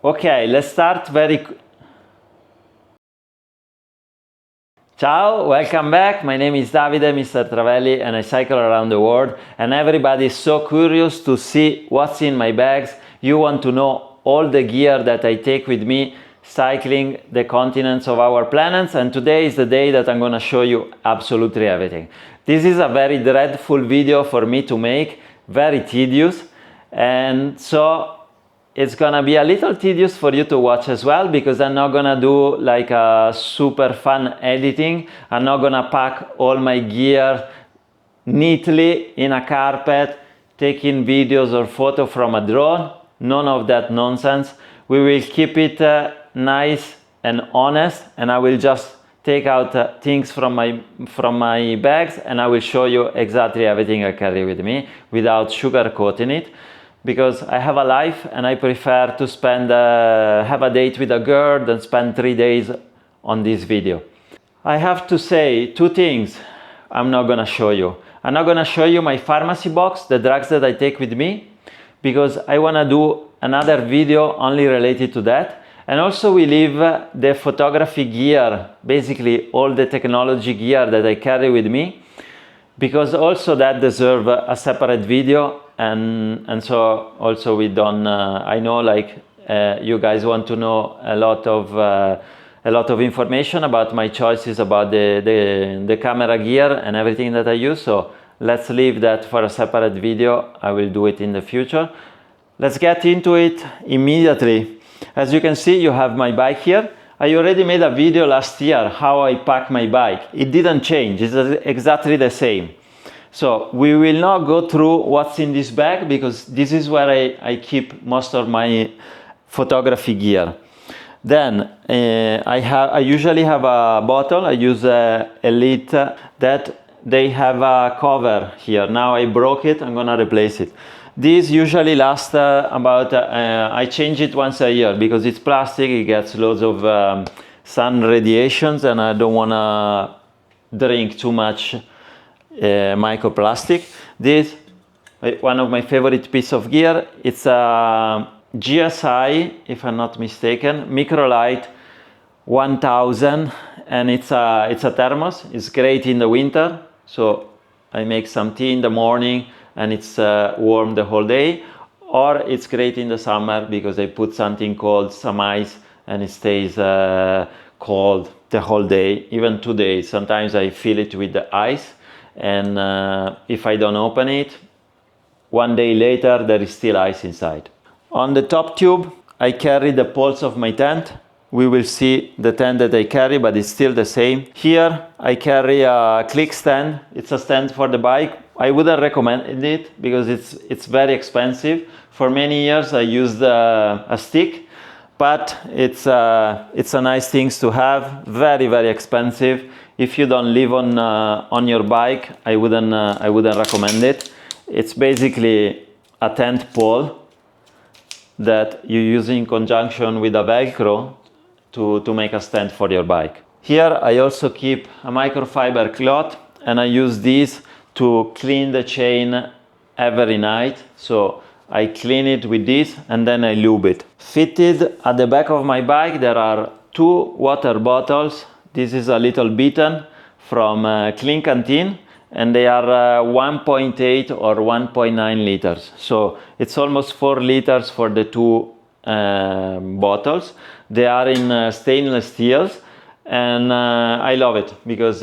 Okay, let's start Ciao, welcome back. My name is Davide, Mr. Travelli, and I cycle around the world. And everybody is so curious to see what's in my bags. You want to know all the gear that I take with me cycling the continents of our planets. And today is the day that I'm gonna show you absolutely everything. This is a very dreadful video for me to make, very tedious. And so it's gonna be a little tedious for you to watch as well, because I'm not gonna do like a super fun editing. I'm not gonna pack all my gear neatly in a carpet, taking videos or photo from a drone. None of that nonsense. We will keep it nice and honest, and I will just take out things from my bags, and I will show you exactly everything I carry with me without sugarcoating it. Because I have a life and I prefer to have a date with a girl than spend 3 days on this video. I have to say 2 things I'm not gonna show you. I'm not gonna show you my pharmacy box, the drugs that I take with me, because I wanna do another video only related to that. And also we leave the photography gear, basically all the technology gear that I carry with me, because also that deserves a separate video. And so also we don't I know like you guys want to know a lot of information about my choices about the camera gear and everything that I use, so let's leave that for a separate video. I will do it in the future. Let's get into it immediately. As you can see, you have my bike here. I already made a video last year how I pack my bike. It didn't change, it's exactly the same. So we will not go through what's in this bag, because this is where I keep most of my photography gear. Then I usually have a bottle. I use Elite that they have a cover here. Now I broke it, I'm gonna replace it. These usually last I change it once a year because it's plastic, it gets loads of sun radiations, and I don't wanna drink too much microplastic. This one of my favorite piece of gear. It's a GSI, if I'm not mistaken, Microlight 1000, and it's a thermos. It's great in the winter, so I make some tea in the morning and it's warm the whole day. Or it's great in the summer because I put something cold, some ice, and it stays cold the whole day, even 2 days. Sometimes I fill it with the ice, and if I don't open it, 1 day later there is still ice inside. On the top tube I carry the poles of my tent. We will see the tent that I carry, but it's still the same. Here I carry a click stand. It's a stand for the bike. I wouldn't recommend it because it's very expensive. For many years I used a stick, but it's a nice thing to have. Very, very expensive. If you don't live on your bike, I wouldn't recommend it. It's basically a tent pole that you use in conjunction with a Velcro to make a stand for your bike. Here I also keep a microfiber cloth, and I use this to clean the chain every night. So I clean it with this and then I lube it. Fitted at the back of my bike there are 2 water bottles. This is a little Beaten from Clean Canteen, and they are 1.8 or 1.9 liters. So it's almost 4 liters for the 2 bottles. They are in stainless steels, and I love it because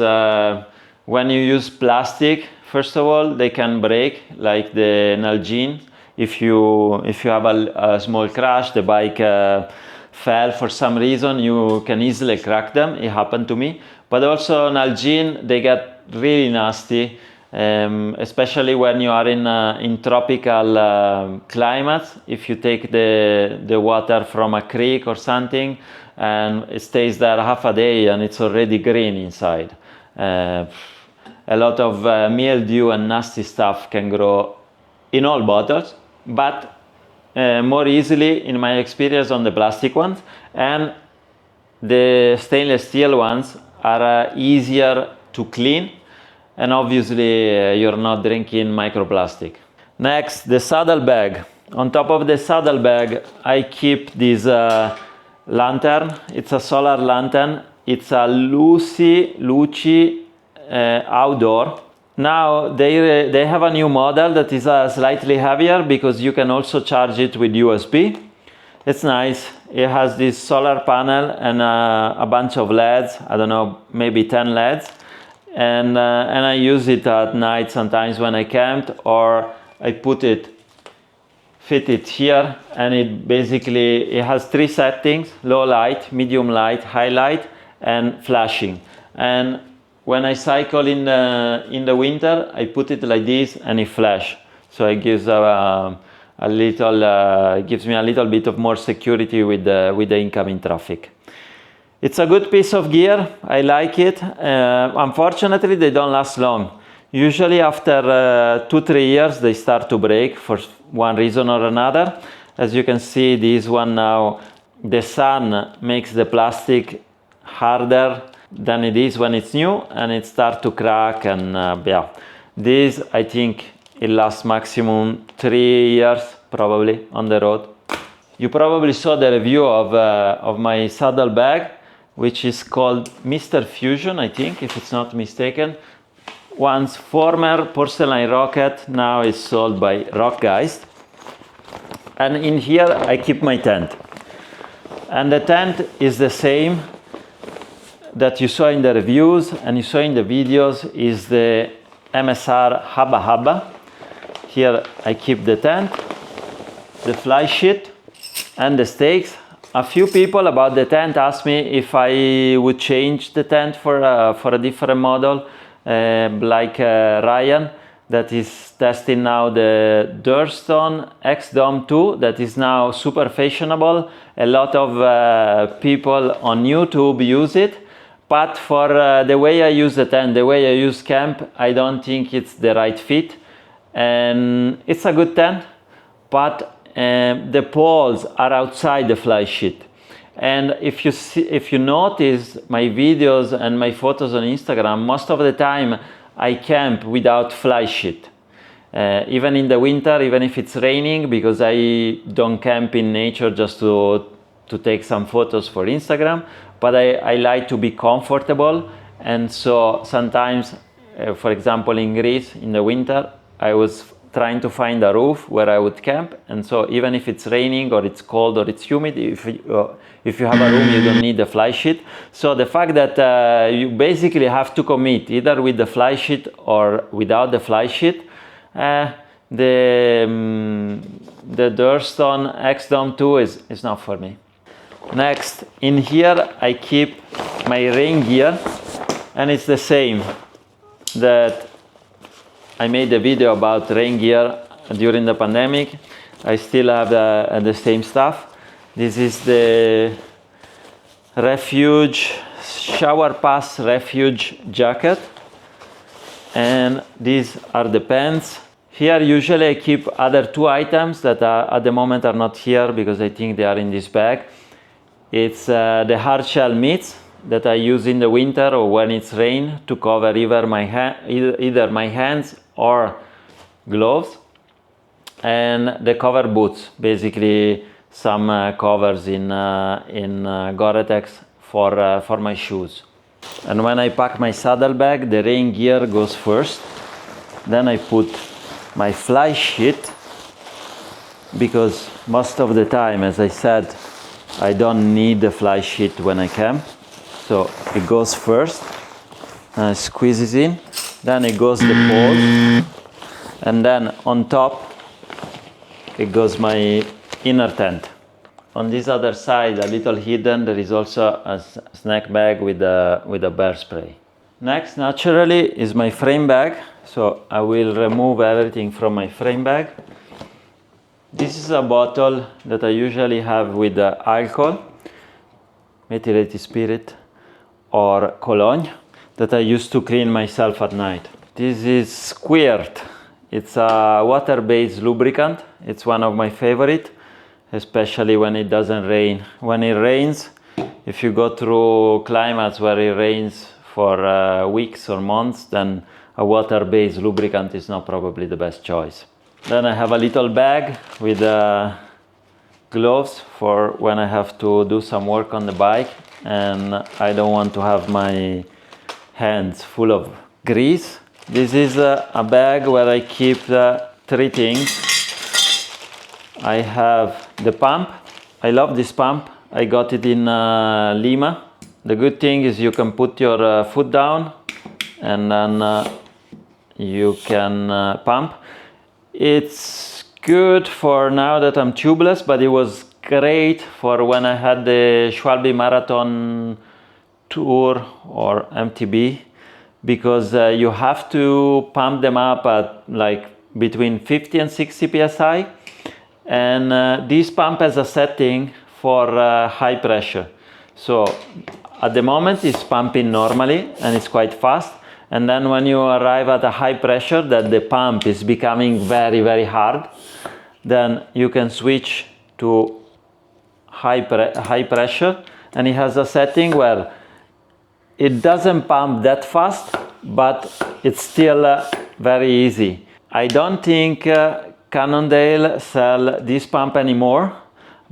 when you use plastic, first of all, they can break, like the Nalgene. If you have a small crash, the bike fell for some reason, you can easily crack them. It happened to me. But also Nalgene, they get really nasty, especially when you are in tropical climates. If you take the water from a creek or something and it stays there half a day and it's already green inside. A lot of mildew and nasty stuff can grow in all bottles, but more easily, in my experience, on the plastic ones. And the stainless steel ones are easier to clean, and obviously you're not drinking microplastic. Next, the saddle bag. On top of the saddlebag, I keep this lantern. It's a solar lantern. It's a Luci outdoor. Now they have a new model that is slightly heavier because you can also charge it with USB. It's nice. It has this solar panel and a bunch of LEDs. I don't know, maybe 10 LEDs. And I use it at night sometimes when I camped, or I fit it here, and it has 3 settings: low light, medium light, high light, and flashing. And when I cycle in the winter, I put it like this and it flash. So it gives gives me a little bit of more security with the incoming traffic. It's a good piece of gear. I like it. Unfortunately, they don't last long. Usually after 2-3 years, they start to break for one reason or another. As you can see, this one now, the sun makes the plastic harder than it is when it's new, and it starts to crack, and yeah. This, I think, it lasts maximum 3 years probably on the road. You probably saw the review of my saddlebag, which is called Mr. Fusion, I think, if it's not mistaken. Once former porcelain rocket, now is sold by Rockgeist. And in here I keep my tent. And the tent is the same that you saw in the reviews and you saw in the videos, is the MSR Habba Habba. Here I keep the tent, the fly sheet, and the stakes. A few people about the tent asked me if I would change the tent for a different model, like Ryan, that is testing now the Durston X-Dome 2, that is now super fashionable. A lot of people on YouTube use it, but for the way I use the tent, the way I use camp, I don't think it's the right fit. And it's a good tent, but the poles are outside the fly sheet. And if you notice my videos and my photos on Instagram, most of the time I camp without fly sheet. Even in the winter, even if it's raining, because I don't camp in nature just to take some photos for Instagram, but I like to be comfortable. And so sometimes, for example, in Greece in the winter, I was trying to find a roof where I would camp, and so even if it's raining or it's cold or it's humid, if you have a room, you don't need the fly sheet. So the fact that you basically have to commit either with the fly sheet or without the fly sheet, the Durston X-Dome 2 is not for me. Next, in here I keep my rain gear, and it's the same that I made a video about rain gear during the pandemic. I still have the same stuff. This is the Refuge Shower Pass Refuge jacket, and these are the pants. Here usually I keep other 2 items that at the moment are not here because I think they are in this bag. It's the hard shell mitts that I use in the winter or when it's rain to cover either my hands or gloves, and the cover boots, basically some covers in Gore-Tex for my shoes. And when I pack my saddlebag, the rain gear goes first, then I put my fly sheet, because most of the time, as I said, I don't need the fly sheet when I camp. So it goes first, and it squeezes in, then it goes the pole, and then on top it goes my inner tent. On this other side, a little hidden, there is also a snack bag with a bear spray. Next, naturally, is my frame bag. So I will remove everything from my frame bag. This is a bottle that I usually have with alcohol, methylated spirit, or cologne, that I use to clean myself at night. This is Squirt. It's a water-based lubricant. It's one of my favorite, especially when it doesn't rain. When it rains, if you go through climates where it rains for weeks or months, then a water-based lubricant is not probably the best choice. Then I have a little bag with gloves for when I have to do some work on the bike and I don't want to have my hands full of grease. This is a bag where I keep 3 things. I have the pump. I love this pump. I got it in Lima. The good thing is you can put your foot down and then you can pump. It's good for now that I'm tubeless, but it was great for when I had the Schwalbe Marathon Tour or MTB, because you have to pump them up at like between 50 and 60 psi, and this pump has a setting for high pressure. So at the moment it's pumping normally and it's quite fast, and then when you arrive at a high pressure that the pump is becoming very hard, then you can switch to high pressure, and it has a setting where it doesn't pump that fast, but it's still very easy. I don't think Cannondale sell this pump anymore,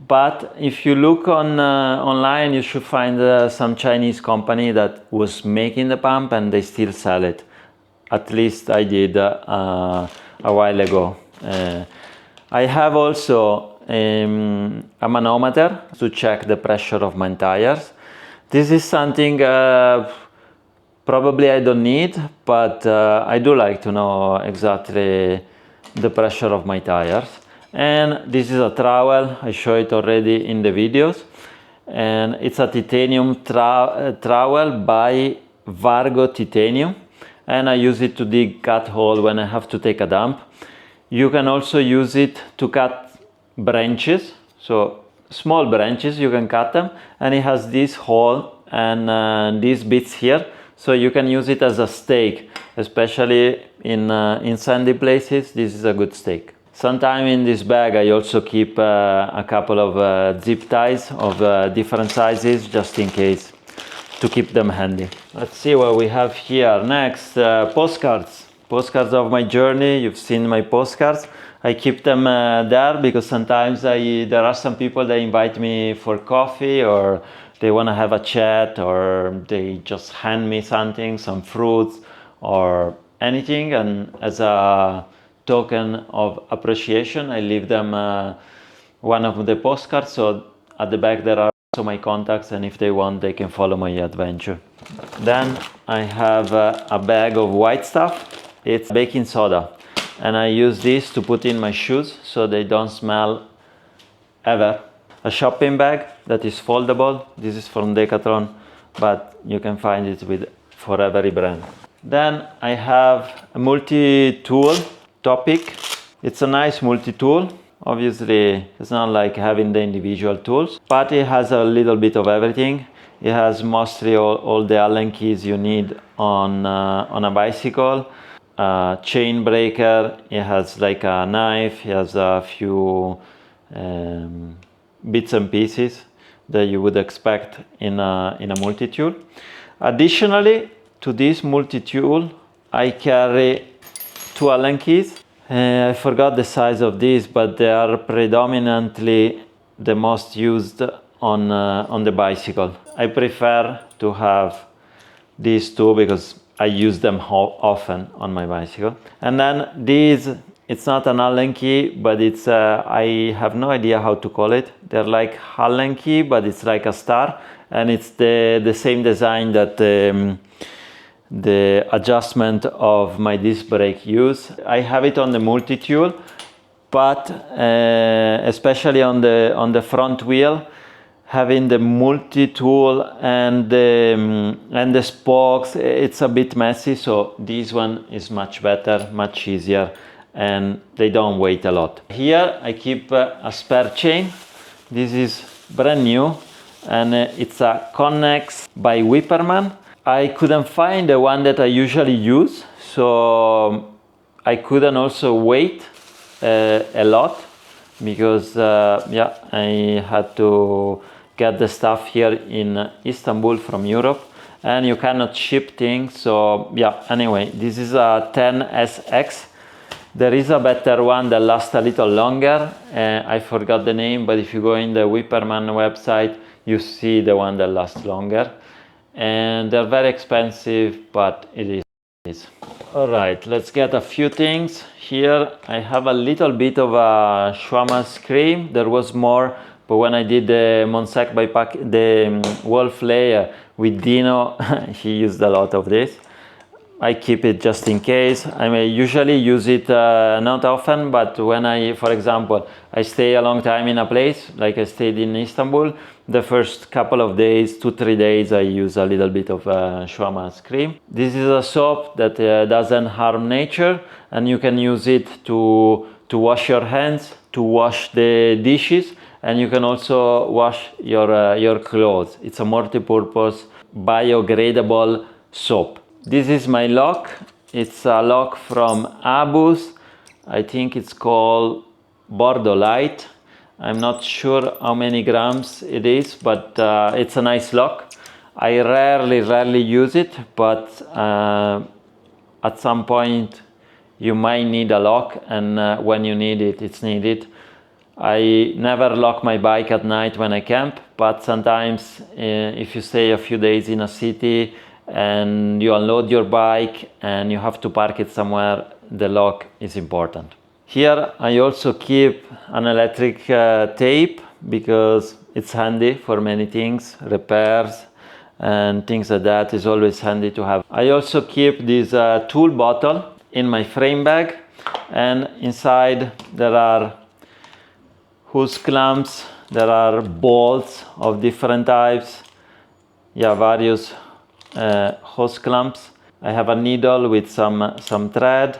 but if you look on online, you should find some Chinese company that was making the pump and they still sell it. At least I did a while ago. I have also a manometer to check the pressure of my tires. This is something probably I don't need, but I do like to know exactly the pressure of my tires. And this is a trowel. I show it already in the videos, and it's a titanium trowel by Vargo Titanium, and I use it to dig cut hole when I have to take a dump. You can also use it to cut branches, so small branches you can cut them, and it has this hole and these bits here, so you can use it as a stake, especially in sandy places. This is a good stake. Sometime in this bag I also keep a couple of zip ties of different sizes, just in case, to keep them handy. Let's see what we have here next. Postcards of my journey. You've seen my postcards. I keep them there because sometimes there are some people that invite me for coffee, or they want to have a chat, or they just hand me something, some fruits or anything, and as a token of appreciation I leave them one of the postcards. So at the back there are also my contacts, and if they want they can follow my adventure. Then I have a bag of white stuff. It's baking soda, and I use this to put in my shoes so they don't smell ever. A shopping bag that is foldable. This is from Decathlon, but you can find it for every brand. Then I have a multi-tool topic. It's a nice multi-tool. Obviously it's not like having the individual tools, but it has a little bit of everything. It has mostly all the Allen keys you need on a bicycle. Chain breaker. It has like a knife. It has a few bits and pieces that you would expect in a multi-tool. Additionally to this multi-tool, I carry 2 Allen keys. I forgot the size of these, but they are predominantly the most used on the bicycle. I prefer to have these 2 because I use them often on my bicycle. And then these, it's not an Allen key, but it's I have no idea how to call it. They're like Allen key, but it's like a star, and it's the same design that the adjustment of my disc brake use. I have it on the multi-tool, but especially on the front wheel, having the multi-tool and the spokes, it's a bit messy, so this one is much better, much easier, and they don't weigh a lot. Here I keep a spare chain. This is brand new, and it's a Connex by Whipperman. I couldn't find the one that I usually use, so I couldn't also wait a lot, because yeah, I had to get the stuff here in Istanbul from Europe, and you cannot ship things. So yeah, anyway, this is a 10SX, There is a better one that lasts a little longer. I forgot the name, but if you go in the Whipperman website, you see the one that lasts longer. And they're very expensive, but it is. All right, let's get a few things. Here I have a little bit of a Schwammer's cream. There was more, but when I did the Monsec bikepack, the wolf layer with Dino, he used a lot of this. I keep it just in case. I may usually use it not often, but when I, for example, I stay a long time in a place, like I stayed in Istanbul, the first couple of days, 2-3 days, I use a little bit of Schwammer's cream. This is a soap that doesn't harm nature, and you can use it to wash your hands, to wash the dishes, and you can also wash your clothes. It's a multi-purpose, biodegradable soap. This is my lock. It's a lock from Abus. I think it's called Bordeaux Light. I'm not sure how many grams it is, but it's a nice lock. I rarely use it, but at some point you might need a lock, and when you need it, it's needed. I never lock my bike at night when I camp, but sometimes if you stay a few days in a city and you unload your bike and you have to park it somewhere, the lock is important. Here I also keep an electric tape because it's handy for many things, repairs and things like that is always handy to have. I also keep this tool bottle in my frame bag, and inside there are hose clamps, there are bolts of different types, various hose clamps. I have a needle with some thread,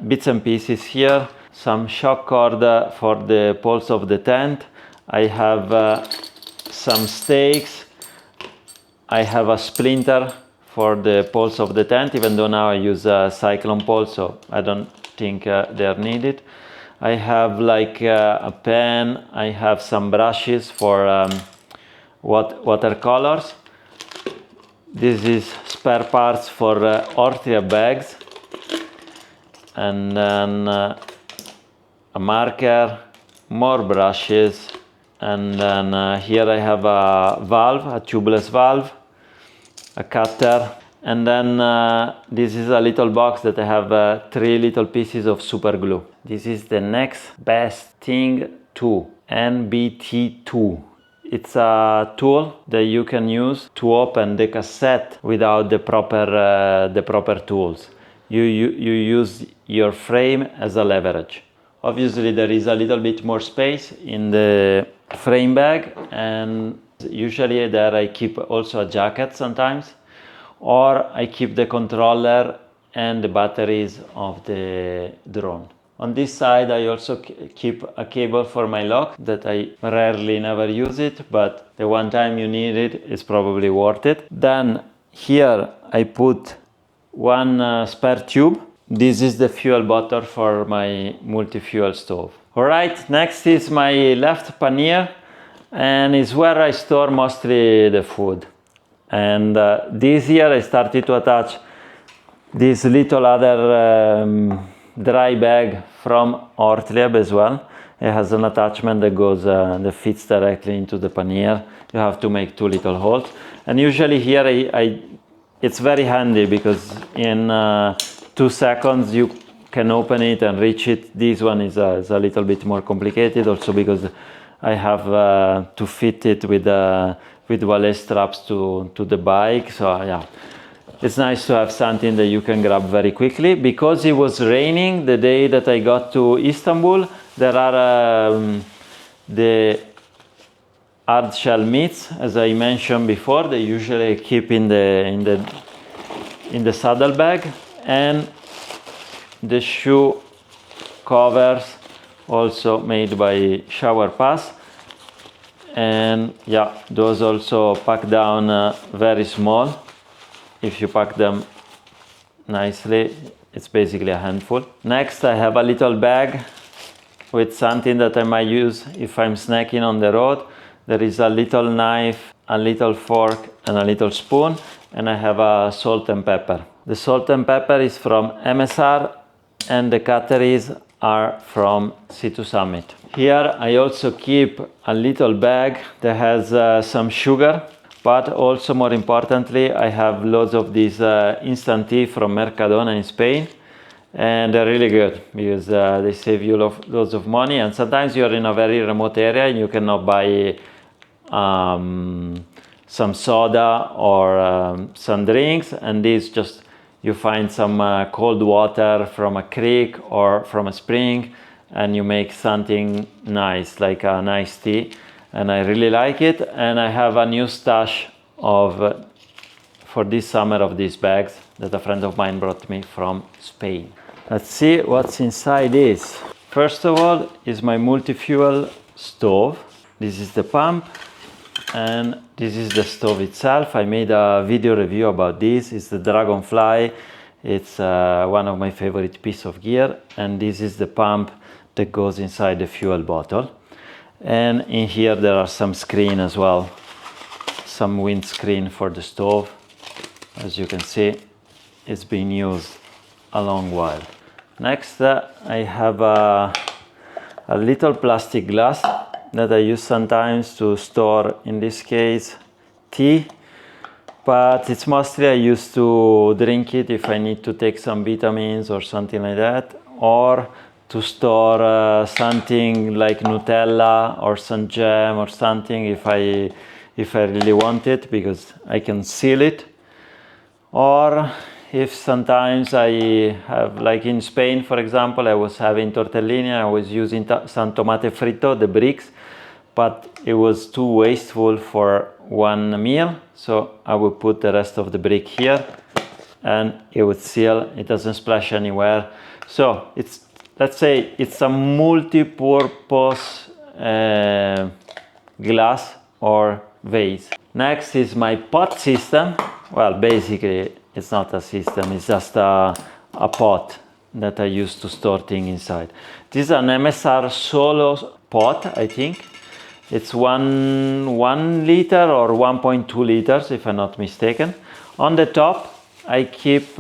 bits and pieces here, some shock cord for the poles of the tent. I have some stakes. I have a splinter for the poles of the tent, even though now I use a cyclone pole, so I don't think they're needed. I have like a pen. I have some brushes for watercolors. This is spare parts for Ortria bags, and then a marker, more brushes, and then here I have a valve, a tubeless valve, a cutter, and then this is a little box that I have 3 little pieces of super glue. This is the next best thing 2, NBT2. It's a tool that you can use to open the cassette without the proper tools. You use your frame as a leverage. Obviously there is a little bit more space in the frame bag, and usually there I keep also a jacket sometimes, or I keep the controller and the batteries of the drone. On this side I also keep a cable for my lock that I rarely never use it, but the one time you need it, it's probably worth it. Then here I put one spare tube. This is the fuel bottle for my multi-fuel stove. Alright, next is my left pannier, and it's where I store mostly the food. And this year I started to attach this little other dry bag from Ortlieb as well. It has an attachment that goes that fits directly into the pannier. You have to make 2 little holes, and usually here it's very handy because in 2 seconds you can open it and reach it. This one is a little bit more complicated, also because I have to fit it with valet straps to the bike. So yeah, it's nice to have something that you can grab very quickly. Because it was raining the day that I got to Istanbul, there are the hard shell meats, as I mentioned before. They usually keep in the saddlebag, and the shoe covers also made by Shower Pass, and yeah, those also pack down very small. If you pack them nicely, it's basically a handful. Next I have a little bag with something that I might use if I'm snacking on the road. There is a little knife, a little fork and a little spoon, and I have a salt and pepper. The salt and pepper is from MSR. and the cutleries are from Sea2 Summit. Here I also keep a little bag that has some sugar, but also more importantly I have loads of these instant tea from Mercadona in Spain, and they're really good because they save you loads of money, and sometimes you're in a very remote area and you cannot buy some soda or some drinks, and these just you find some cold water from a creek or from a spring and you make something nice like a nice tea, and I really like it. And I have a new stash of for this summer of these bags that a friend of mine brought me from Spain. Let's see what's inside this. First of all is my multi-fuel stove. This is the pump, and this is the stove itself. I made a video review about this. It's the Dragonfly. It's one of my favorite piece of gear, and this is the pump that goes inside the fuel bottle. And in here there are some screen as well, some windscreen for the stove. As you can see, it's been used a long while. Next I have a little plastic glass that I use sometimes to store, in this case, tea, but it's mostly I used to drink it if I need to take some vitamins or something like that, or to store something like Nutella or some jam or something if I really want it, because I can seal it. Or if sometimes I have, like in Spain for example, I was having tortellini, I was using some tomate frito, the bricks, but it was too wasteful for one meal, so I would put the rest of the brick here and it would seal, it doesn't splash anywhere. So it's, let's say it's a multi-purpose glass or vase. Next is my pot system. Well, basically it's not a system, it's just a pot that I use to store things inside. This is an MSR Solo pot, I think. It's 1 liter or 1.2 liters if I'm not mistaken. On the top I keep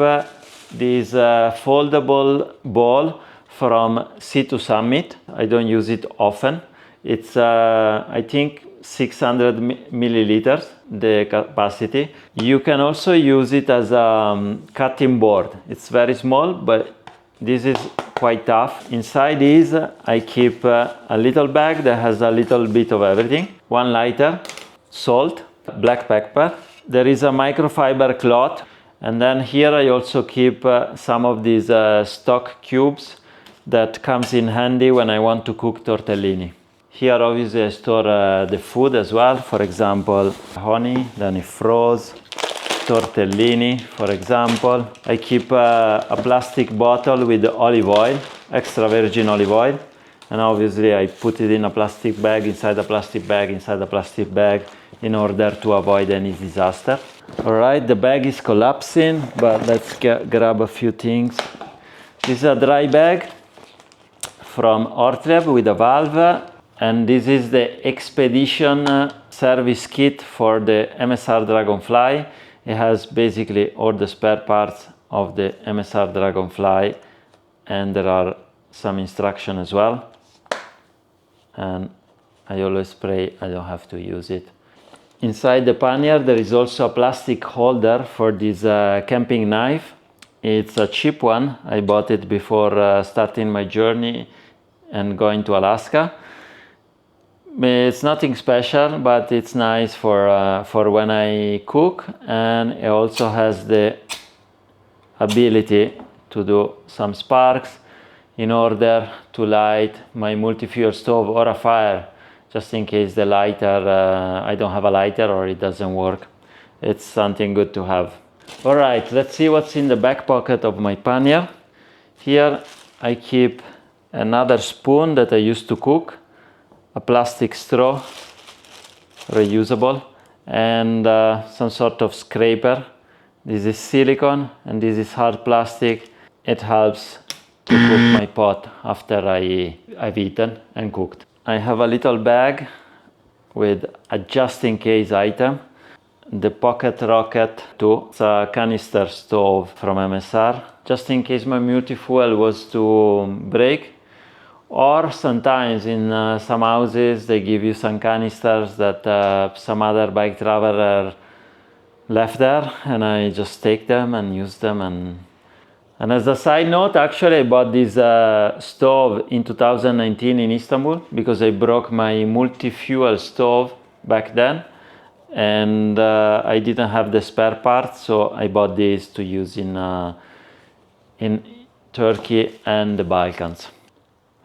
this foldable bowl from Sea2 Summit. I don't use it often. It's I think 600 milliliters the capacity. You can also use it as a cutting board. It's very small, but this is quite tough. Inside this I keep a little bag that has a little bit of everything. 1 lighter, salt, black pepper. There is a microfiber cloth, and then here I also keep some of these stock cubes that comes in handy when I want to cook tortellini. Here obviously I store the food as well, for example honey, then it froze, tortellini for example. I keep a plastic bottle with olive oil, extra virgin olive oil, and obviously I put it in a plastic bag, inside a plastic bag, inside a plastic bag, in order to avoid any disaster. Alright, the bag is collapsing, but let's grab a few things. This is a dry bag from Ortreb with a valve, and this is the Expedition service kit for the MSR Dragonfly. It has basically all the spare parts of the MSR Dragonfly, and there are some instructions as well. And I always pray I don't have to use it. Inside the pannier there is also a plastic holder for this camping knife. It's a cheap one. I bought it before starting my journey and going to Alaska. It's nothing special, but it's nice for when I cook, and it also has the ability to do some sparks in order to light my multi-fuel stove or a fire, just in case the lighter, I don't have a lighter or it doesn't work. It's something good to have. Alright, let's see what's in the back pocket of my pannier. Here I keep another spoon that I used to cook, a plastic straw, reusable, and some sort of scraper. This is silicone and this is hard plastic. It helps to cook my pot after I've eaten and cooked. I have a little bag with a just-in-case item. The Pocket Rocket 2. It's a canister stove from MSR. just in case my multi-fuel was to break. Or sometimes in some houses they give you some canisters that some other bike traveler left there, and I just take them and use them. And as a side note, actually I bought this stove in 2019 in Istanbul because I broke my multi-fuel stove back then, and I didn't have the spare parts, so I bought this to use in Turkey and the Balkans.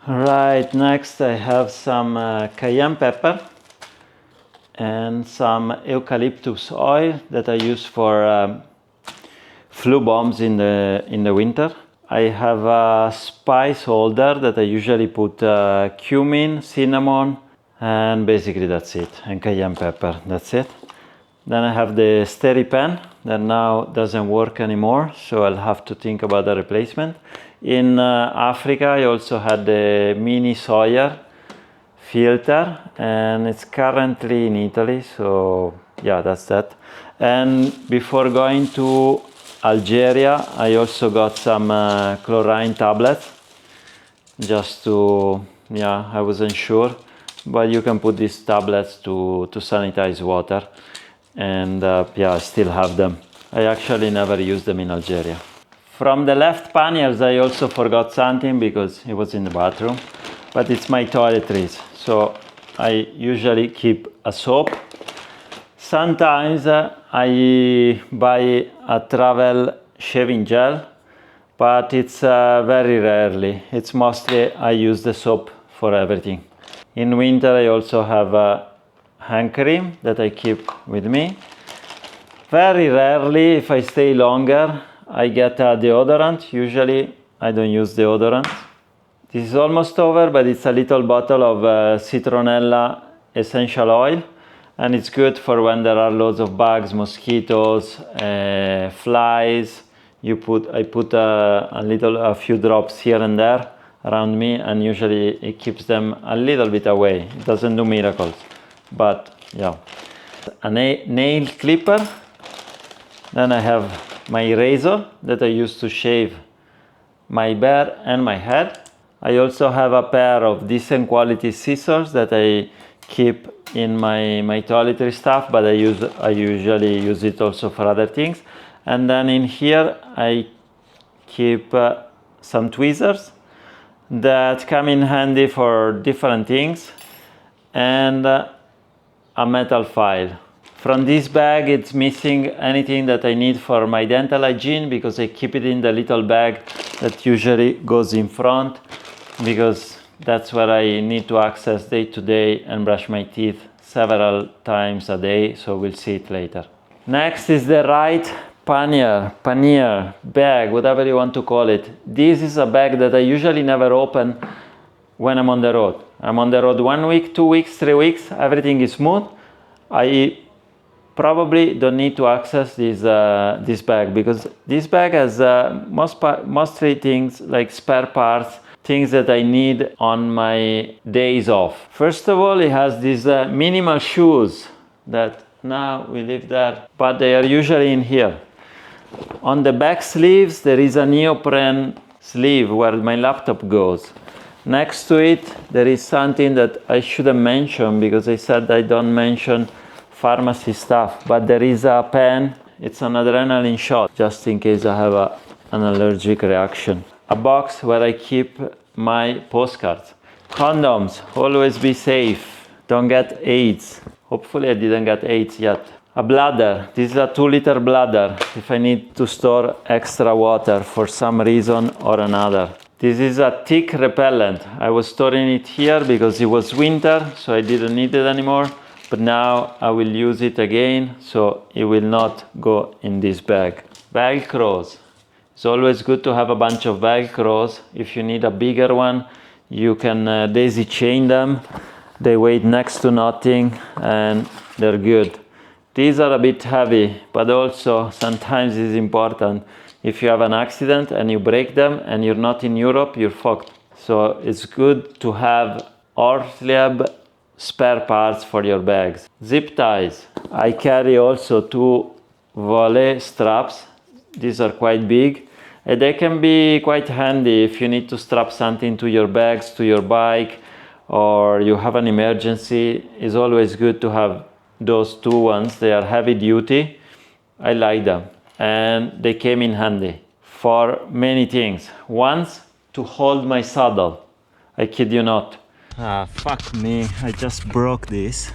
Right, next I have some cayenne pepper and some eucalyptus oil that I use for flu bombs in the winter. I have a spice holder that I usually put cumin, cinnamon, and basically that's it, and cayenne pepper, that's it. Then I have the Steri pen that now doesn't work anymore, so I'll have to think about a replacement. In Africa I also had the mini Sawyer filter, and it's currently in Italy, so yeah, that's that. And before going to Algeria I also got some chlorine tablets, just to, yeah, I wasn't sure, but you can put these tablets to sanitize water, and yeah, I still have them. I actually never used them in Algeria. From the left panniers I also forgot something because it was in the bathroom, but it's my toiletries. So I usually keep a soap. Sometimes I buy a travel shaving gel, but it's very rarely. It's mostly I use the soap for everything. In winter I also have a hand cream that I keep with me. Very rarely, if I stay longer, I get a deodorant. Usually I don't use deodorant. This is almost over, but it's a little bottle of citronella essential oil, and it's good for when there are loads of bugs, mosquitoes, flies. I put a few drops here and there around me, and usually it keeps them a little bit away. It doesn't do miracles, but yeah. A nail clipper. Then I have my razor that I use to shave my beard and my head. I also have a pair of decent quality scissors that I keep in my toiletry stuff, but I usually use it also for other things. And then in here I keep some tweezers that come in handy for different things, and a metal file. From this bag it's missing anything that I need for my dental hygiene, because I keep it in the little bag that usually goes in front, because that's where I need to access day to day and brush my teeth several times a day, so we'll see it later. Next is the right pannier, bag, whatever you want to call it. This is a bag that I usually never open when I'm on the road. I'm on the road 1 week, 2 weeks, 3 weeks, everything is smooth. I probably don't need to access this bag, because this bag has mostly things like spare parts, things that I need on my days off. First of all, it has these minimal shoes that now we leave there, but they are usually in here. On the back sleeves there is a neoprene sleeve where my laptop goes. Next to it there is something that I shouldn't mention, because I said I don't mention pharmacy stuff, but there is a pen. It's an adrenaline shot, just in case I have an allergic reaction. A box where I keep my postcards. Condoms, always be safe, don't get AIDS. Hopefully I didn't get AIDS yet. A bladder, this is a 2-liter bladder if I need to store extra water for some reason or another. This is a tick repellent. I was storing it here because it was winter, so I didn't need it anymore. But now I will use it again, so it will not go in this bag. Velcros. It's always good to have a bunch of Velcros. If you need a bigger one, you can daisy chain them. They weigh next to nothing and they're good. These are a bit heavy, but also sometimes it's important. If you have an accident and you break them and you're not in Europe, you're fucked. So it's good to have Ortlieb spare parts for your bags. Zip ties. I carry also 2 volley straps. These are quite big. And they can be quite handy if you need to strap something to your bags, to your bike, or you have an emergency. It's always good to have those two ones. They are heavy duty. I like them, and they came in handy for many things. Once, to hold my saddle. I kid you not. Fuck me, I just broke this.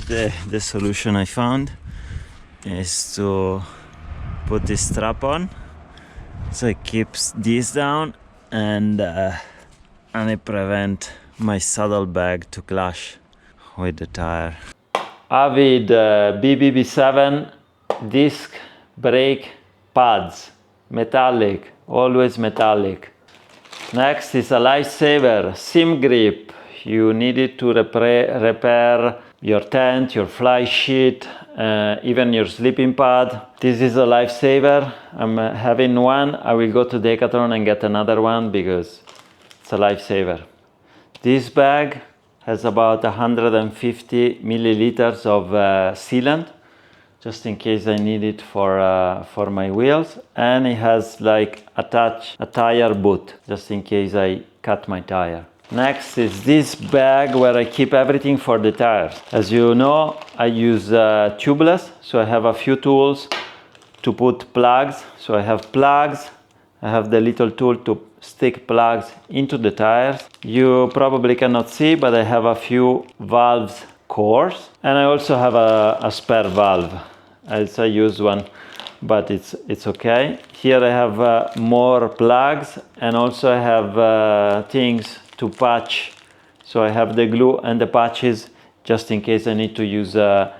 This is the solution I found, is to put this strap on, so it keeps this down and it prevent my saddlebag to clash with the tire. Avid BBB7 disc brake pads, metallic, always metallic. Next is a lifesaver, sim grip. You need it to repair your tent, your fly sheet, even your sleeping pad. This is a lifesaver. I'm having one. I will go to Decathlon and get another one because it's a lifesaver. This bag has about 150 milliliters of sealant, just in case I need it for my wheels. And it has like attached a tire boot, just in case I cut my tire. Next is this bag where I keep everything for the tires. As you know, I use tubeless, so I have a few tools to put plugs. So I have plugs, I have the little tool to stick plugs into the tires. You probably cannot see, but I have a few valves cores, and I also have a spare valve. I use one, but it's okay. Here I have more plugs, and also I have things to patch. So I have the glue and the patches just in case I need to use a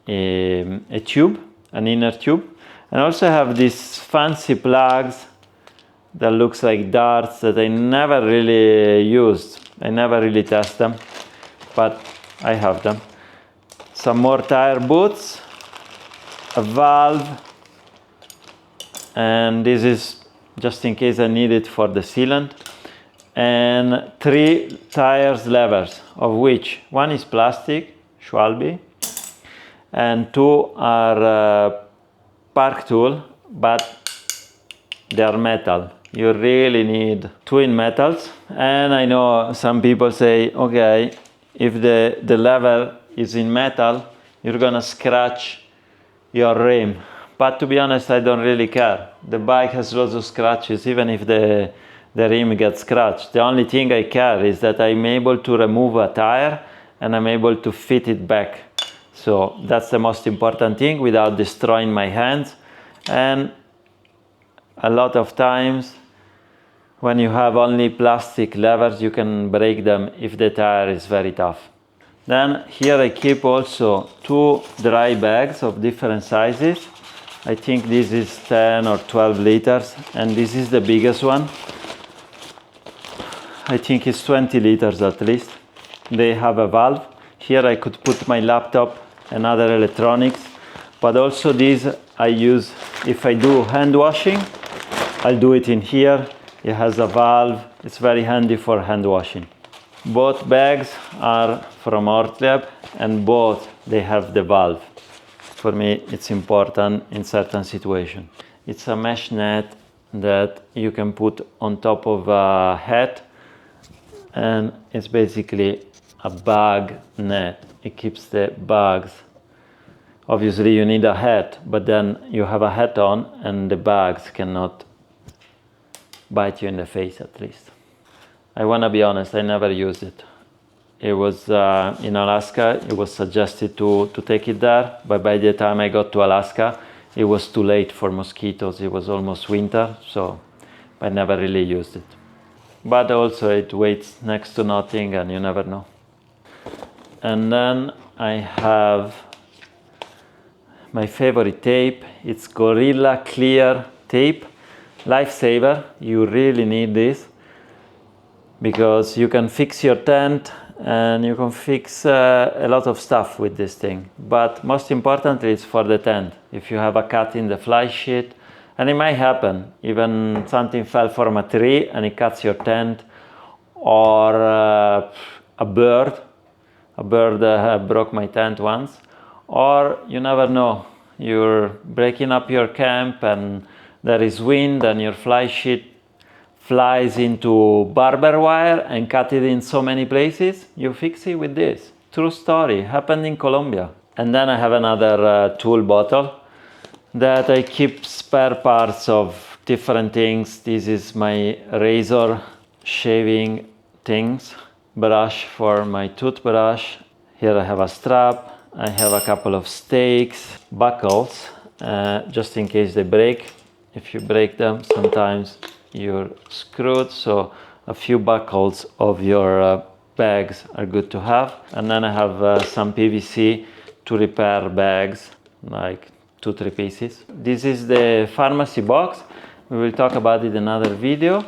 tube, an inner tube. And also I have these fancy plugs that looks like darts that I never really used. I never really test them, but I have them. Some more tire boots, a valve, and this is just in case I need it for the sealant. And 3 tires levers, of which one is plastic, Schwalbe, and 2 are park tool, but they are metal. You really need twin metals. And I know some people say, okay, if the lever is in metal, you're gonna scratch your rim. But to be honest, I don't really care. The bike has lots of scratches, even if the rim gets scratched. The only thing I care is that I'm able to remove a tire and I'm able to fit it back. So that's the most important thing without destroying my hands. And a lot of times when you have only plastic levers, you can break them if the tire is very tough. Then here I keep also 2 dry bags of different sizes. I think this is 10 or 12 liters, and this is the biggest one. I think it's 20 liters at least. They have a valve. Here I could put my laptop and other electronics, but also these I use if I do hand washing. I'll do it in here. It has a valve. It's very handy for hand washing. Both bags are from Ortlieb, and both they have the valve. For me, it's important in certain situations. It's a mesh net that you can put on top of a hat, and it's basically a bag net. It keeps the bags. Obviously you need a hat, but then you have a hat on and the bags cannot bite you in the face, at least. I wanna be honest, I never used it. It was in Alaska, it was suggested to take it there, but by the time I got to Alaska, it was too late for mosquitoes. It was almost winter, so I never really used it. But also it weighs next to nothing and you never know. And then I have my favorite tape. It's Gorilla Clear tape. Lifesaver. You really need this because you can fix your tent and you can fix a lot of stuff with this thing. But most importantly, it's for the tent. If you have a cut in the fly sheet, and it might happen, even something fell from a tree and it cuts your tent, or a bird broke my tent once, or you never know, you're breaking up your camp and there is wind and your fly sheet flies into barber wire and cut it in so many places, you fix it with this. True story, happened in Colombia. And then I have another tool bottle that I keep spare parts of different things. This is my razor shaving things, brush for my toothbrush. Here I have a strap. I have a couple of stakes, buckles, just in case they break. If you break them, sometimes you're screwed, so a few buckles of your bags are good to have. And then I have some PVC to repair bags, like 2-3 pieces. This is the pharmacy box. We will talk about it in another video.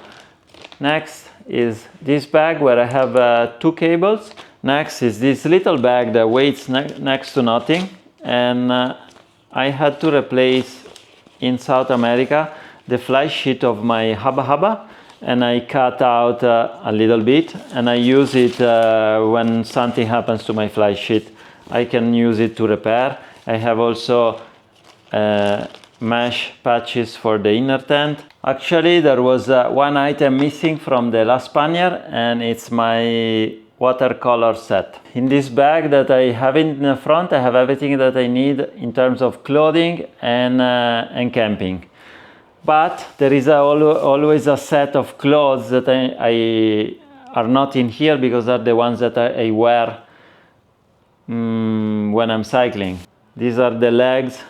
Next is this bag where I have 2 cables. Next is this little bag that weighs next to nothing, and I had to replace in South America the fly sheet of my Hubba Hubba, and I cut out a little bit, and I use it when something happens to my fly sheet. I can use it to repair. I have also mesh patches for the inner tent. Actually, there was one item missing from the last pannier, and it's my watercolor set. In this bag that I have in the front, I have everything that I need in terms of clothing and camping. But there is always a set of clothes that I are not in here because they're the ones that I wear when I'm cycling. These are the legs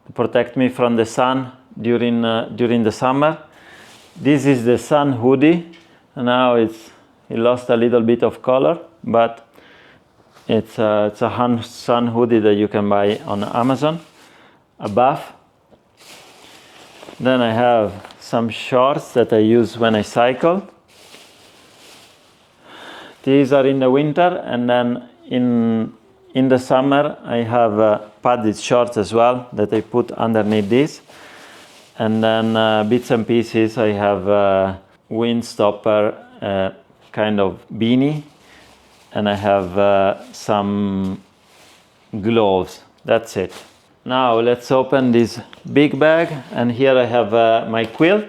to protect me from the sun during the summer. This is the sun hoodie. Now it lost a little bit of color, but it's a sun hoodie that you can buy on Amazon. A buff. Then I have some shorts that I use when I cycle. These are in the winter, and then in the summer I have padded shorts as well that I put underneath this. And then bits and pieces, I have a wind stopper kind of beanie, and I have some gloves. That's it. Now let's open this big bag, and here I have my quilt,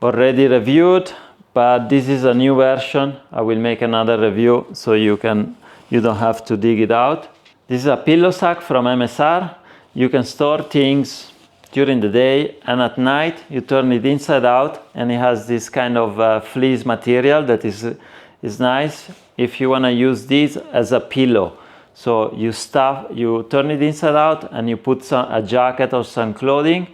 already reviewed, but this is a new version. I will make another review so you don't have to dig it out. This is a pillow sack from MSR. You can store things during the day, and at night you turn it inside out, and it has this kind of fleece material that is nice if you want to use this as a pillow. So you turn it inside out, and you put a jacket or some clothing,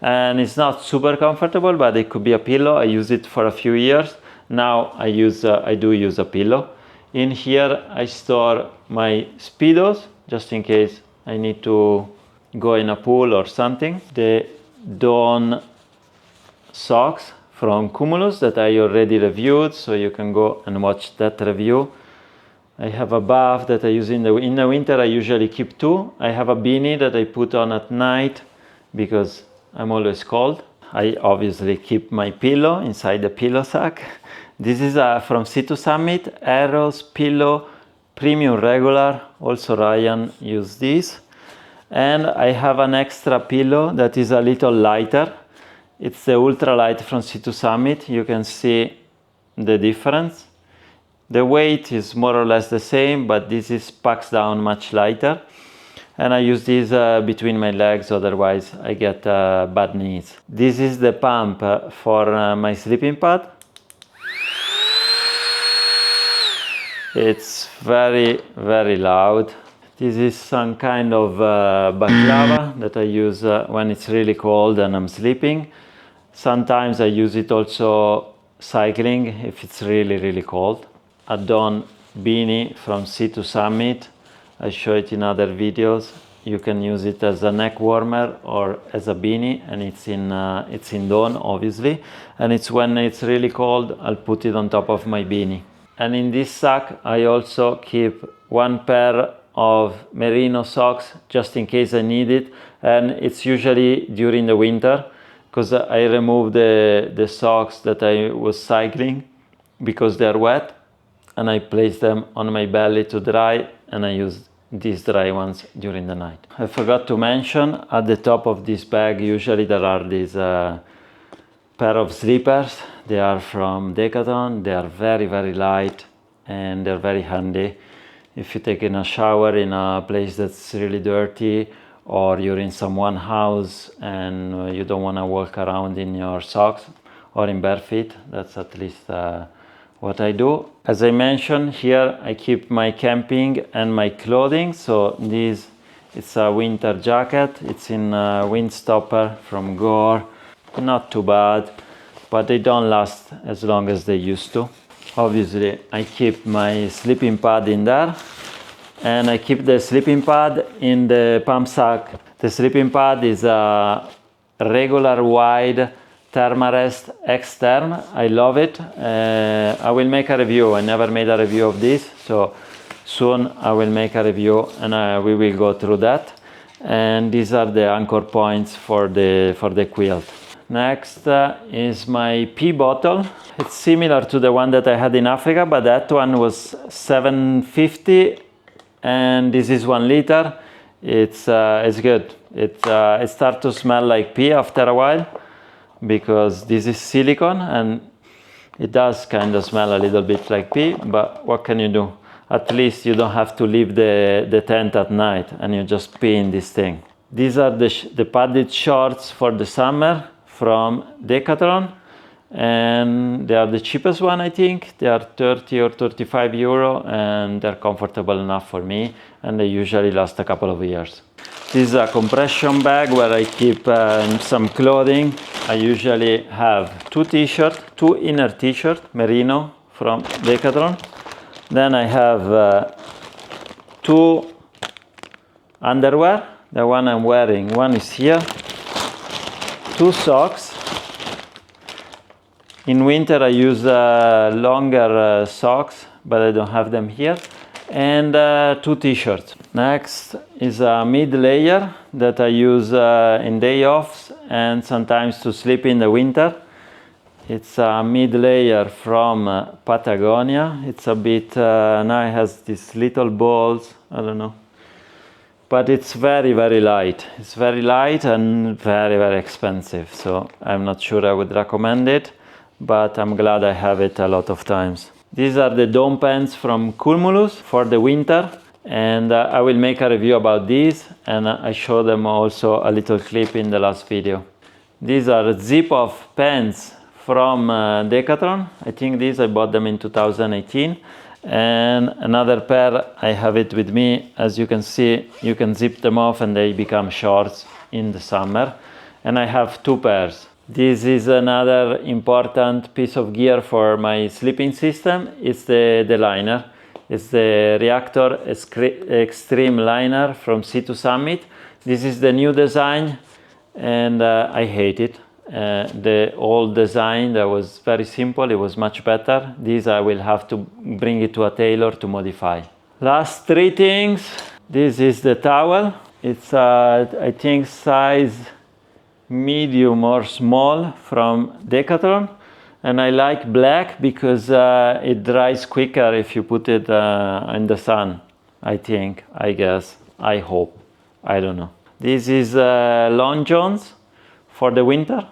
and it's not super comfortable, but it could be a pillow. I use it for a few years. Now I do use a pillow. In here I store my Speedos, just in case I need to go in a pool or something. The Dawn socks from Cumulus that I already reviewed, so you can go and watch that review. I have a buff that I use in the winter. I usually keep 2. I have a beanie that I put on at night because I'm always cold. I obviously keep my pillow inside the pillow sack. This is from Sea2 Summit, Arrows Pillow Premium Regular. Also Ryan used this. And I have an extra pillow that is a little lighter. It's the ultralight from Sea2 Summit. You can see the difference. The weight is more or less the same, but this packs down much lighter. And I use this between my legs, otherwise I get bad knees. This is the pump for my sleeping pad. It's very, very loud. This is some kind of baklava that I use when it's really cold and I'm sleeping. Sometimes I use it also cycling if it's really, really cold. A Dawn beanie from Sea2 Summit. I show it in other videos. You can use it as a neck warmer or as a beanie, and it's in Dawn, obviously. And it's when it's really cold, I'll put it on top of my beanie. And in this sack, I also keep one pair of merino socks just in case I need it. And it's usually during the winter, because I remove the socks that I was cycling because they're wet, and I place them on my belly to dry, and I use these dry ones during the night. I forgot to mention, at the top of this bag usually there are these pair of slippers. They are from Decathlon. They are very, very light and they're very handy. If you're taking a shower in a place that's really dirty, or you're in someone's house and you don't want to walk around in your socks or in bare feet, that's at least what I do. As I mentioned, here I keep my camping and my clothing. So this, it's a winter jacket. It's in a Windstopper from Gore. Not too bad, but they don't last as long as they used to. Obviously, I keep my sleeping pad in there, and I keep the sleeping pad in the pump sack. The sleeping pad is a regular wide Thermarest X-Term. I love it. I will make a review. I never made a review of this, so soon I will make a review and we will go through that. And these are the anchor points for the quilt. Next is my pee bottle. It's similar to the one that I had in Africa, but that one was 750 and this is 1 liter. It's good. It starts to smell like pee after a while, because this is silicone and it does kind of smell a little bit like pee, but what can you do? At least you don't have to leave the tent at night and you just pee in this thing. These are the padded shorts for the summer from Decathlon, and they are the cheapest one, I think. They are 30 or 35 euro and they're comfortable enough for me, and they usually last a couple of years. This is a compression bag where I keep some clothing. I usually have 2 t-shirts, 2 inner t-shirts, merino from Decathlon. Then I have 2 underwear. The one I'm wearing, one is here. 2 socks. In winter I use longer socks, but I don't have them here. And 2 t-shirts. Next is a mid layer that I use in day offs and sometimes to sleep in the winter. It's a mid layer from Patagonia. It's a bit, now it has these little balls, I don't know. But it's very, very light. It's very light and very, very expensive. So I'm not sure I would recommend it, but I'm glad I have it a lot of times. These are the dome pants from Cumulus for the winter, and I will make a review about these, and I show them also a little clip in the last video. These are zip-off pants from Decathlon. I think these, I bought them in 2018. And another pair, I have it with me. As you can see, you can zip them off and they become shorts in the summer. And I have 2 pairs. This is another important piece of gear for my sleeping system. It's the liner. It's the Reactor Extreme Liner from Sea2 Summit. This is the new design and I hate it. The old design that was very simple, it was much better. This I will have to bring it to a tailor to modify. Last 3 things. This is the towel. It's I think size medium or small from Decathlon, and I like black because it dries quicker if you put it in the sun. I think, I guess, I hope, I don't know. This is Long Johns for the winter.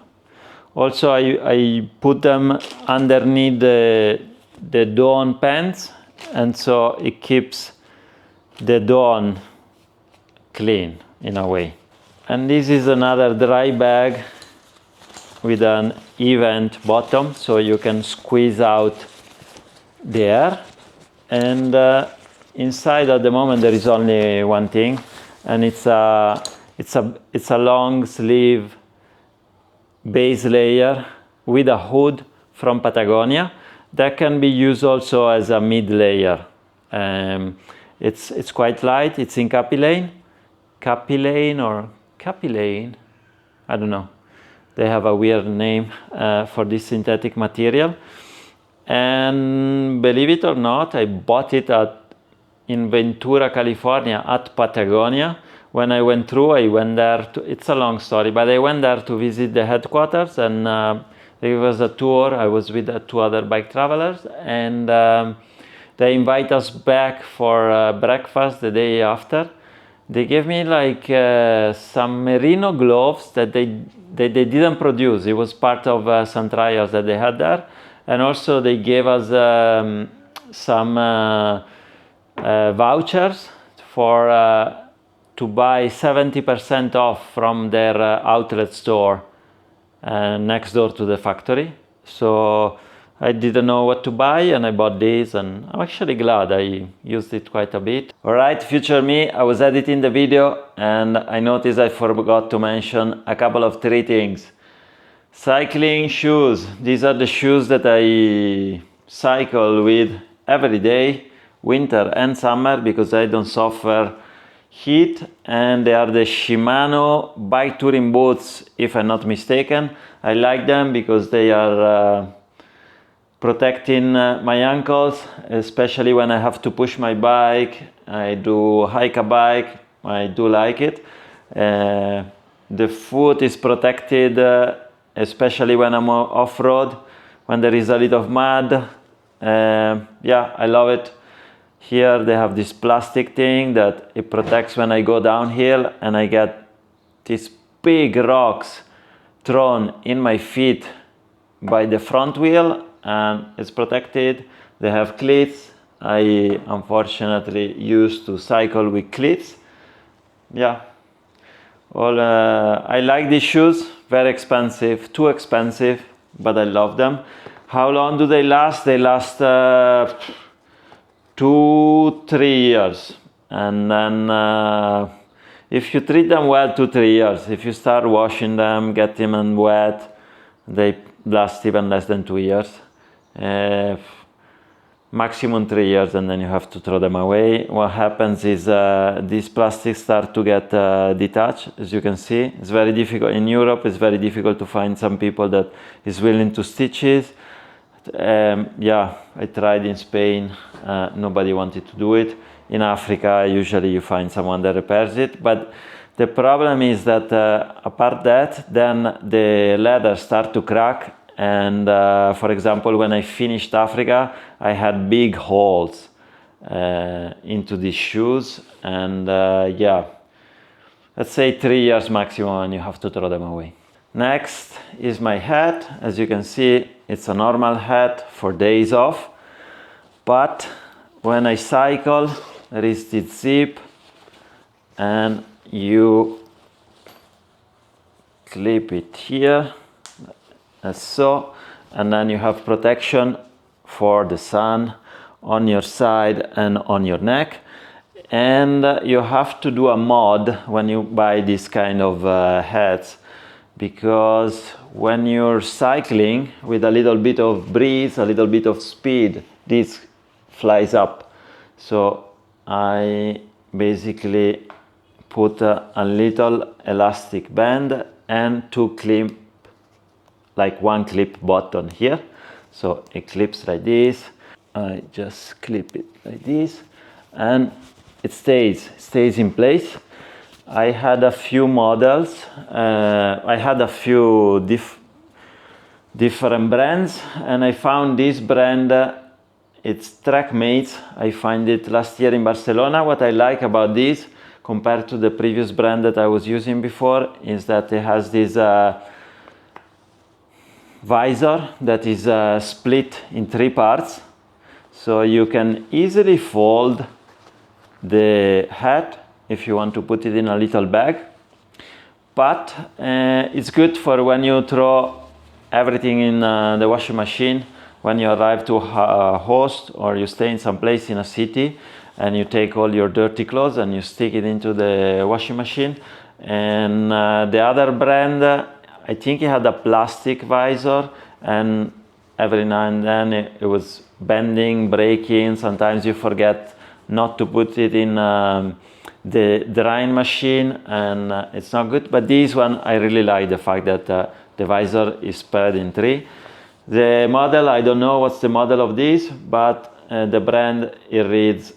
Also I put them underneath the Dawn pants, and so it keeps the Dawn clean in a way. And this is another dry bag with an event bottom, so you can squeeze out the air. And inside at the moment there is only one thing, and it's a long sleeve base layer with a hood from Patagonia that can be used also as a mid layer. It's quite light. It's in capilane, I don't know. They have a weird name for this synthetic material. And believe it or not, I bought it in Ventura, California at Patagonia. When I went through, I went there it's a long story, but I went there to visit the headquarters, and there was a tour. I was with 2 other bike travelers, and they invite us back for breakfast the day after. They gave me like some merino gloves that they didn't produce. It was part of some trials that they had there. And also they gave us some vouchers for to buy 70% off from their outlet store next door to the factory. So I didn't know what to buy and I bought this, and I'm actually glad I used it quite a bit. Alright, future me, I was editing the video and I noticed I forgot to mention a couple of 3 things. Cycling shoes. These are the shoes that I cycle with every day, winter and summer, because I don't suffer heat, and they are the Shimano bike touring boots, if I'm not mistaken. I like them because they are protecting my ankles, especially when I have to push my bike. I do hike a bike, I do like it. The foot is protected, especially when I'm off-road, when there is a little of mud. Yeah, I love it. Here they have this plastic thing that it protects when I go downhill and I get these big rocks thrown in my feet by the front wheel, and it's protected. They have cleats. I unfortunately used to cycle with cleats. Yeah, I like these shoes. Very expensive, too expensive, but I love them. How long do they last? They last 2-3 years, and then if you treat them well, 2-3 years. If you start washing them, get them wet, they last even less than 2 years. Maximum 3 years, and then you have to throw them away. What happens is these plastics start to get detached. As you can see, it's very difficult in Europe. It's very difficult to find some people that is willing to stitch it. Yeah, I tried in Spain. Nobody wanted to do it. In Africa, usually you find someone that repairs it. But the problem is that apart that, then the leather start to crack. And for example, when I finished Africa, I had big holes into these shoes. And yeah, let's say 3 years maximum, and you have to throw them away. Next is my hat. As you can see, it's a normal hat for days off. But when I cycle, there is this zip, and you clip it here, as so, and then you have protection for the sun on your side and on your neck. And you have to do a mod when you buy this kind of hats, because when you're cycling with a little bit of breeze, a little bit of speed, this flies up. So I basically put a little elastic band and 2 clip, like 1 clip button here. So it clips like this. I just clip it like this, and it stays in place. I had a few models. I had a few different brands, and I found this brand. It's Trackmates. I find it last year in Barcelona. What I like about this, compared to the previous brand that I was using before, is that it has this visor that is split in 3 parts. So you can easily fold the hat if you want to put it in a little bag. But it's good for when you throw everything in the washing machine, when you arrive to a host or you stay in some place in a city and you take all your dirty clothes and you stick it into the washing machine. And the other brand, I think it had a plastic visor, and every now and then it was bending, breaking. Sometimes you forget not to put it in the drying machine, and it's not good. But this one, I really like the fact that the visor is spread in 3. The model, I don't know what's the model of this, but the brand, it reads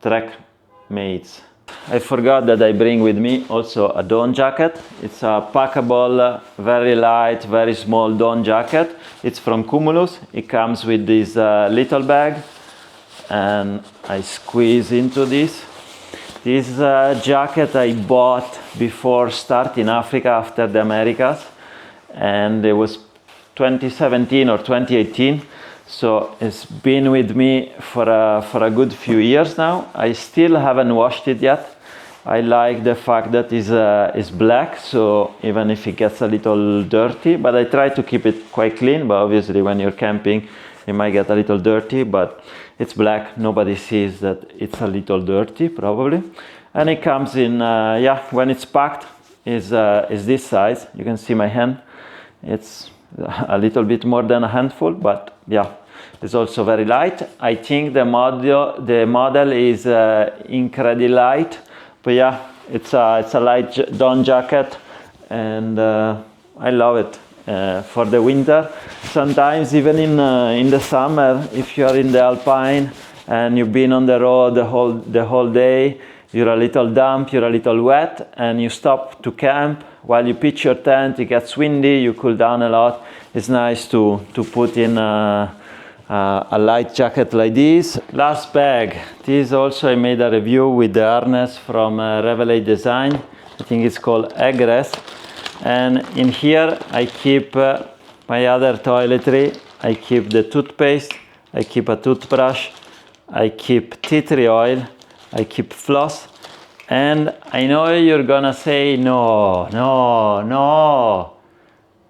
Trackmates. I forgot that I bring with me also a down jacket. It's a packable, very light, very small down jacket. It's from Cumulus. It comes with this little bag, and I squeeze into this. This jacket I bought before starting Africa after the Americas, and it was 2017 or 2018, so it's been with me for a good few years now. I still haven't washed it yet. I like the fact that it's black, so even if it gets a little dirty, but I try to keep it quite clean, but obviously when you're camping it might get a little dirty, but it's black, nobody sees that it's a little dirty probably. And it comes in, when it's packed, is this size. You can see my hand, it's a little bit more than a handful, but yeah, it's also very light. I think the model is incredibly light, but yeah, it's a light down jacket, and I love it. For the winter, sometimes even in the summer, if you are in the Alpine and you've been on the road the whole day, you're a little damp, you're a little wet, and you stop to camp while you pitch your tent, it gets windy, you cool down a lot. It's nice to put in a light jacket like this. Last bag, this also I made a review with the harness from Revelate Design. I think it's called Egress. And in here I keep my other toiletry. I keep the toothpaste, I keep a toothbrush, I keep tea tree oil, I keep floss. And I know you're gonna say no.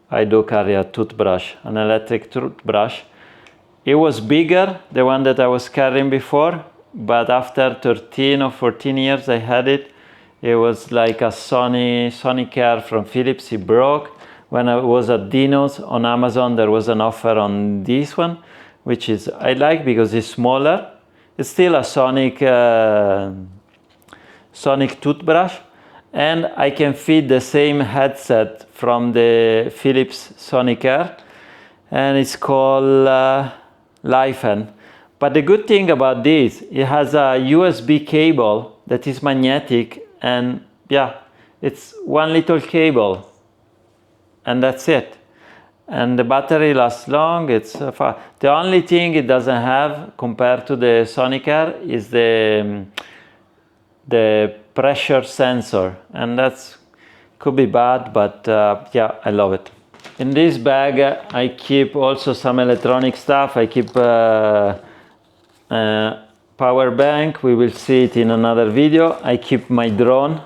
I do carry a toothbrush, an electric toothbrush. It was bigger, the one that I was carrying before, but after 13 or 14 years I had it. It was like a Sonicare from Philips. It broke. When I was at Dino's on Amazon, there was an offer on this one, which is I like because it's smaller. It's still a Sonic toothbrush, and I can fit the same headset from the Philips Sonicare, and it's called Lifen. But the good thing about this, it has a USB cable that is magnetic. And yeah, it's one little cable, and that's it. And the battery lasts long. It's fast. The only thing it doesn't have compared to the Sonicare is the pressure sensor, and that's could be bad, but yeah, I love it. In this bag I keep also some electronic stuff. I keep power bank, we will see it in another video. I keep my drone,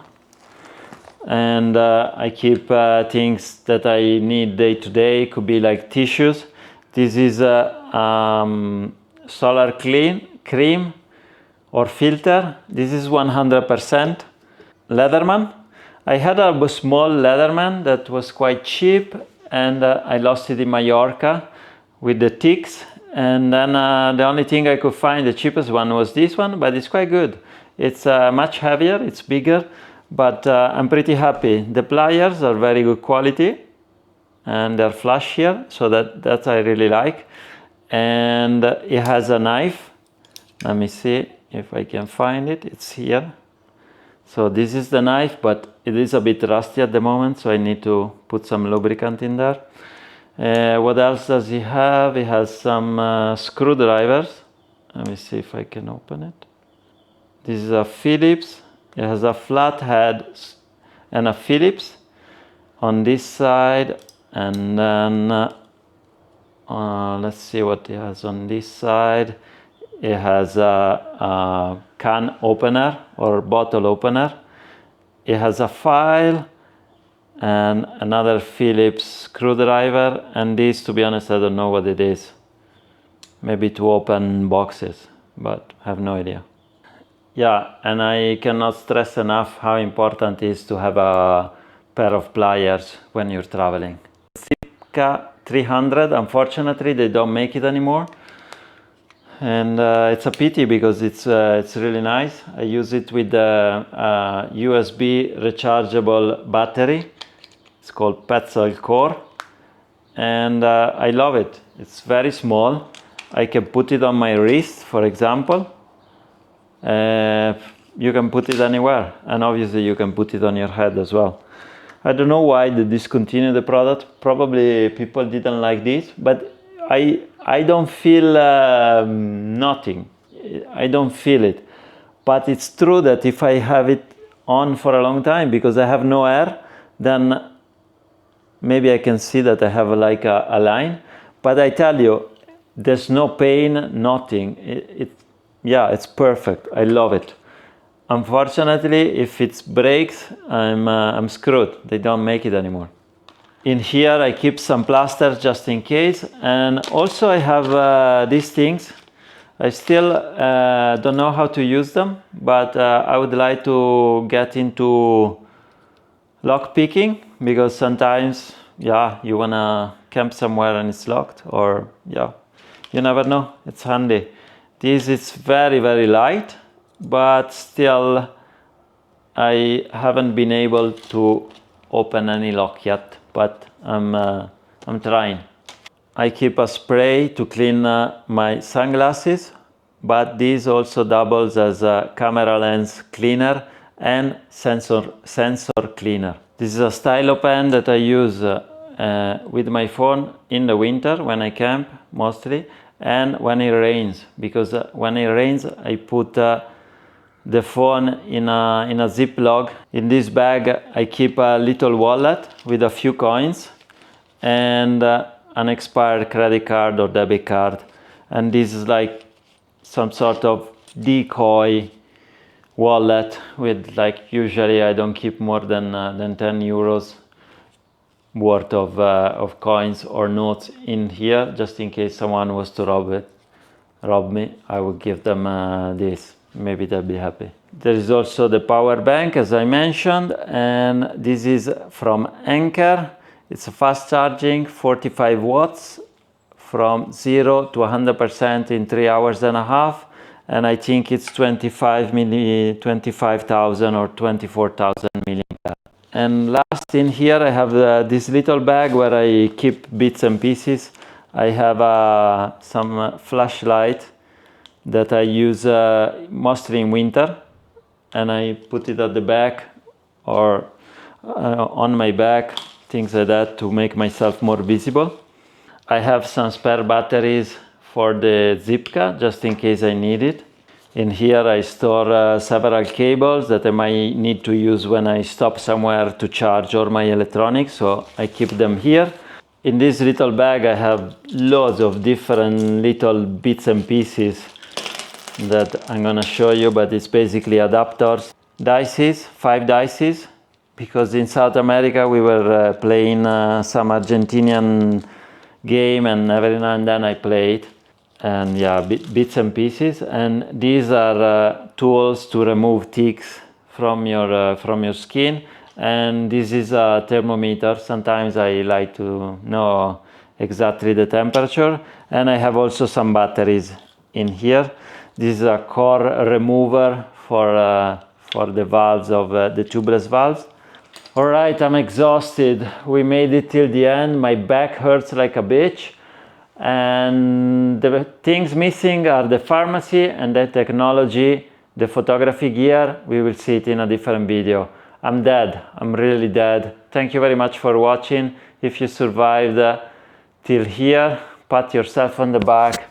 and I keep things that I need day to day. Could be like tissues. This is solar cream or filter. This is 100% Leatherman. I had a small Leatherman that was quite cheap, and I lost it in Mallorca with the ticks. And then the only thing I could find, the cheapest one, was this one, but it's quite good. It's much heavier, it's bigger, but I'm pretty happy. The pliers are very good quality, and they're flush here, so that I really like. And it has a knife. Let me see if I can find it. It's here. So this is the knife, but it is a bit rusty at the moment, so I need to put some lubricant in there. What else does he have? He has some screwdrivers. Let me see if I can open it. This is a Phillips. It has a flat head and a Phillips on this side, and then let's see what it has on this side. It has a can opener or bottle opener. It has a file and another Phillips screwdriver, and this, to be honest, I don't know what it is. Maybe to open boxes, but I have no idea. Yeah, and I cannot stress enough how important it is to have a pair of pliers when you're traveling. Sitka 300, unfortunately they don't make it anymore, and it's a pity because it's really nice. I use it with the USB rechargeable battery. It's called Petzl Core, and I love it. It's very small. I can put it on my wrist, for example. You can put it anywhere, and obviously you can put it on your head as well. I don't know why they discontinued the product. Probably people didn't like this, but I don't feel nothing. I don't feel it. But it's true that if I have it on for a long time because I have no air, then maybe I can see that I have like a line. But I tell you, there's no pain, nothing. Yeah, it's perfect. I love it. Unfortunately, if it breaks, I'm screwed. They don't make it anymore. In here I keep some plasters just in case, and also I have these things. I still don't know how to use them, but I would like to get into lock picking, because sometimes, yeah, you wanna camp somewhere and it's locked, or yeah, you never know. It's handy. This is very, very light, but still I haven't been able to open any lock yet, but I'm trying. I keep a spray to clean my sunglasses, but this also doubles as a camera lens cleaner and sensor cleaner. This is a stylo pen that I use with my phone in the winter when I camp mostly, and when it rains, because when it rains I put the phone in a Ziploc. In this bag I keep a little wallet with a few coins and an expired credit card or debit card, and this is like some sort of decoy wallet with, like, usually I don't keep more than 10 euros worth of coins or notes in here, just in case someone was to rob me. I would give them this. Maybe they'll be happy. There is also the power bank, as I mentioned, and this is from Anker. It's a fast charging, 45 watts, from 0 to 100% in 3 hours and a half, and I think it's 25,000 or 24,000 milliampere. And last, in here I have this little bag where I keep bits and pieces. I have some flashlight that I use mostly in winter, and I put it at the back or on my back, things like that, to make myself more visible. I have some spare batteries for the Zipka, just in case I need it. In here I store several cables that I might need to use when I stop somewhere to charge all my electronics, so I keep them here. In this little bag I have loads of different little bits and pieces that I'm gonna show you, but it's basically adapters. Dices, 5 dices, because in South America we were playing some Argentinian game, and every now and then I played. And yeah, bits and pieces. And these are tools to remove ticks from your skin. And this is a thermometer. Sometimes I like to know exactly the temperature. And I have also some batteries in here. This is a core remover for the valves of the tubeless valves. All right, I'm exhausted. We made it till the end. My back hurts like a bitch. And the things missing are the pharmacy and the technology, the photography gear. We will see it in a different video. I'm dead. I'm really dead. Thank you very much for watching. If you survived till here, pat yourself on the back.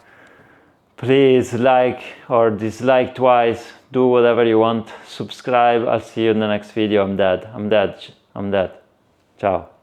Please like or dislike twice. Do whatever you want. Subscribe. I'll see you in the next video. I'm dead. I'm dead. I'm dead. Ciao.